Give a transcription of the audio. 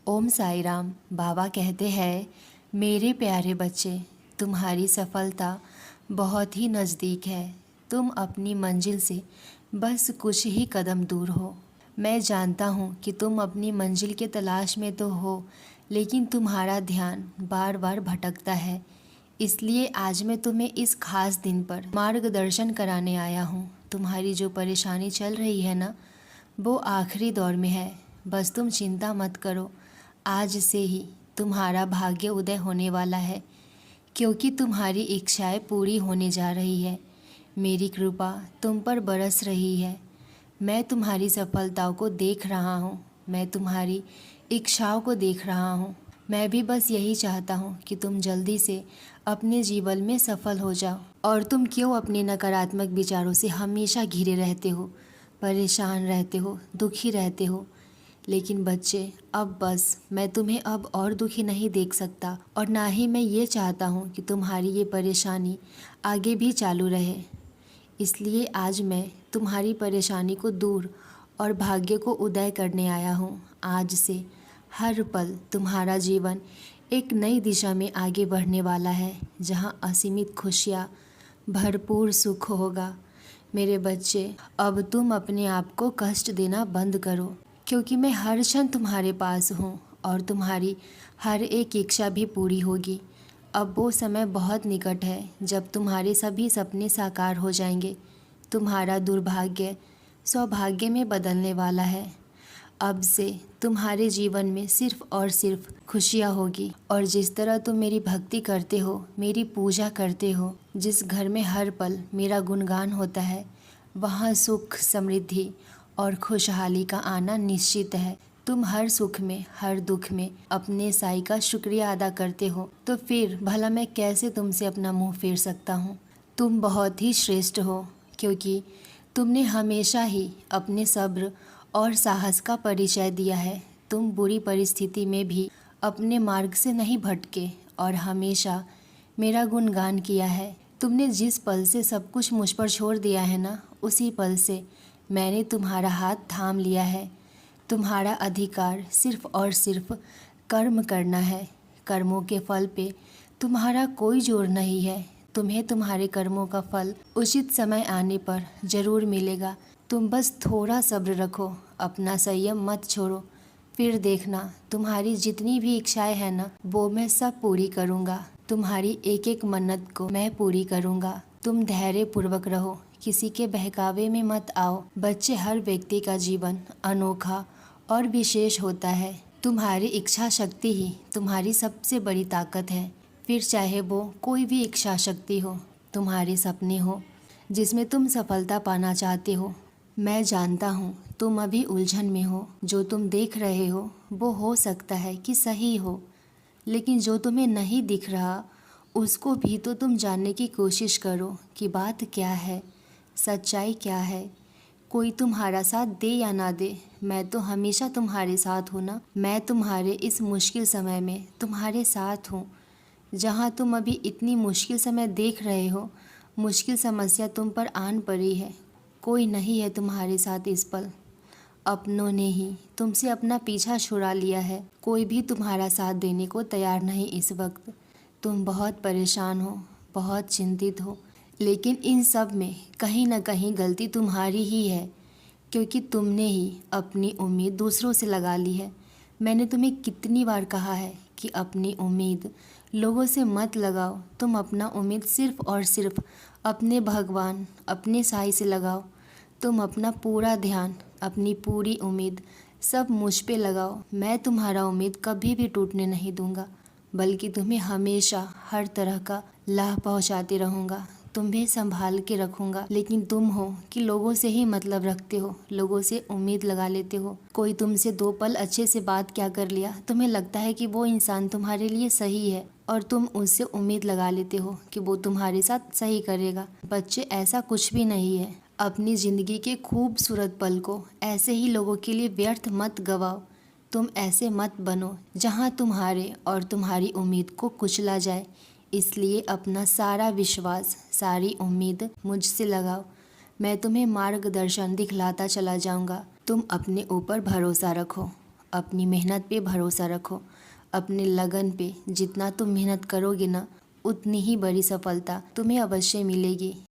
ओम साई राम। बाबा कहते हैं, मेरे प्यारे बच्चे, तुम्हारी सफलता बहुत ही नज़दीक है। तुम अपनी मंजिल से बस कुछ ही कदम दूर हो। मैं जानता हूँ कि तुम अपनी मंजिल के तलाश में तो हो, लेकिन तुम्हारा ध्यान बार बार भटकता है। इसलिए आज मैं तुम्हें इस खास दिन पर मार्गदर्शन कराने आया हूँ। तुम्हारी जो परेशानी चल रही है ना, वो आखिरी दौर में है। बस तुम चिंता मत करो, आज से ही तुम्हारा भाग्य उदय होने वाला है, क्योंकि तुम्हारी इच्छाएं पूरी होने जा रही है। मेरी कृपा तुम पर बरस रही है। मैं तुम्हारी सफलताओं को देख रहा हूँ, मैं तुम्हारी इच्छाओं को देख रहा हूँ। मैं भी बस यही चाहता हूँ कि तुम जल्दी से अपने जीवन में सफल हो जाओ। और तुम क्यों अपने नकारात्मक विचारों से हमेशा घिरे रहते हो, परेशान रहते हो, दुखी रहते हो। लेकिन बच्चे, अब बस मैं तुम्हें अब और दुखी नहीं देख सकता, और ना ही मैं ये चाहता हूँ कि तुम्हारी ये परेशानी आगे भी चालू रहे। इसलिए आज मैं तुम्हारी परेशानी को दूर और भाग्य को उदय करने आया हूँ। आज से हर पल तुम्हारा जीवन एक नई दिशा में आगे बढ़ने वाला है, जहाँ असीमित खुशियाँ, भरपूर सुख होगा। मेरे बच्चे, अब तुम अपने आप को कष्ट देना बंद करो, क्योंकि मैं हर क्षण तुम्हारे पास हूँ और तुम्हारी हर एक इच्छा भी पूरी होगी। अब वो समय बहुत निकट है जब तुम्हारे सभी सपने साकार हो जाएंगे। तुम्हारा दुर्भाग्य सौभाग्य में बदलने वाला है। अब से तुम्हारे जीवन में सिर्फ और सिर्फ खुशियाँ होगी। और जिस तरह तुम मेरी भक्ति करते हो, मेरी पूजा करते हो, जिस घर में हर पल मेरा गुणगान होता है, वहाँ सुख, समृद्धि और खुशहाली का आना निश्चित है। तुम हर सुख में, हर दुख में अपने साईं का शुक्रिया अदा करते हो, तो फिर भला मैं कैसे तुमसे अपना मुंह फेर सकता हूँ। तुम बहुत ही श्रेष्ठ हो, क्योंकि तुमने हमेशा ही अपने सब्र और साहस का परिचय दिया है। तुम बुरी परिस्थिति में भी अपने मार्ग से नहीं भटके और हमेशा मेरा गुणगान किया है। तुमने जिस पल से सब कुछ मुझ पर छोड़ दिया है ना, उसी पल से मैंने तुम्हारा हाथ थाम लिया है। तुम्हारा अधिकार सिर्फ और सिर्फ कर्म करना है। कर्मों के फल पे तुम्हारा कोई जोर नहीं है। तुम्हें तुम्हारे कर्मों का फल उचित समय आने पर जरूर मिलेगा। तुम बस थोड़ा सब्र रखो, अपना संयम मत छोड़ो। फिर देखना, तुम्हारी जितनी भी इच्छाएं हैं ना, वो मैं सब पूरी करूँगा। तुम्हारी एक एक मन्नत को मैं पूरी करूँगा। तुम धैर्य पूर्वक रहो, किसी के बहकावे में मत आओ। बच्चे, हर व्यक्ति का जीवन अनोखा और विशेष होता है। तुम्हारी इच्छा शक्ति ही तुम्हारी सबसे बड़ी ताकत है। फिर चाहे वो कोई भी इच्छा शक्ति हो, तुम्हारे सपने हो जिसमें तुम सफलता पाना चाहते हो। मैं जानता हूँ तुम अभी उलझन में हो। जो तुम देख रहे हो वो सकता है कि सही हो, लेकिन जो तुम्हें नहीं दिख रहा उसको भी तो तुम जानने की कोशिश करो कि बात क्या है, सच्चाई क्या है। कोई तुम्हारा साथ दे या ना दे, मैं तो हमेशा तुम्हारे साथ हूँ ना। मैं तुम्हारे इस मुश्किल समय में तुम्हारे साथ हूँ। जहाँ तुम अभी इतनी मुश्किल समय देख रहे हो, मुश्किल समस्या तुम पर आन पड़ी है, कोई नहीं है तुम्हारे साथ इस पल। अपनों ने ही तुमसे अपना पीछा छुड़ा लिया है। कोई भी तुम्हारा साथ देने को तैयार नहीं इस वक्त। तुम बहुत परेशान हो, बहुत चिंतित हो, लेकिन इन सब में कहीं ना कहीं गलती तुम्हारी ही है, क्योंकि तुमने ही अपनी उम्मीद दूसरों से लगा ली है। मैंने तुम्हें कितनी बार कहा है कि अपनी उम्मीद लोगों से मत लगाओ। तुम अपना उम्मीद सिर्फ और सिर्फ अपने भगवान, अपने साईं से लगाओ। तुम अपना पूरा ध्यान, अपनी पूरी उम्मीद सब मुझ पे लगाओ। मैं तुम्हारा उम्मीद कभी भी टूटने नहीं दूंगा, बल्कि तुम्हें हमेशा हर तरह का लाभ पहुंचाते रहूँगा, तुम्हें संभाल के रखूँगा। लेकिन तुम हो कि लोगों से ही मतलब रखते हो, लोगों से उम्मीद लगा लेते हो। कोई तुमसे 2 पल अच्छे से बात क्या कर लिया, तुम्हें लगता है कि वो इंसान तुम्हारे लिए सही है, और तुम उससे उम्मीद लगा लेते हो कि वो तुम्हारे साथ सही करेगा। बच्चे, ऐसा कुछ भी नहीं है। अपनी ज़िंदगी के खूबसूरत पल को ऐसे ही लोगों के लिए व्यर्थ मत गवाओ। तुम ऐसे मत बनो जहाँ तुम्हारे और तुम्हारी उम्मीद को कुचला जाए। इसलिए अपना सारा विश्वास, सारी उम्मीद मुझसे लगाओ। मैं तुम्हें मार्गदर्शन दिखलाता चला जाऊंगा। तुम अपने ऊपर भरोसा रखो, अपनी मेहनत पे भरोसा रखो, अपने लगन पे। जितना तुम मेहनत करोगे ना, उतनी ही बड़ी सफलता तुम्हें अवश्य मिलेगी।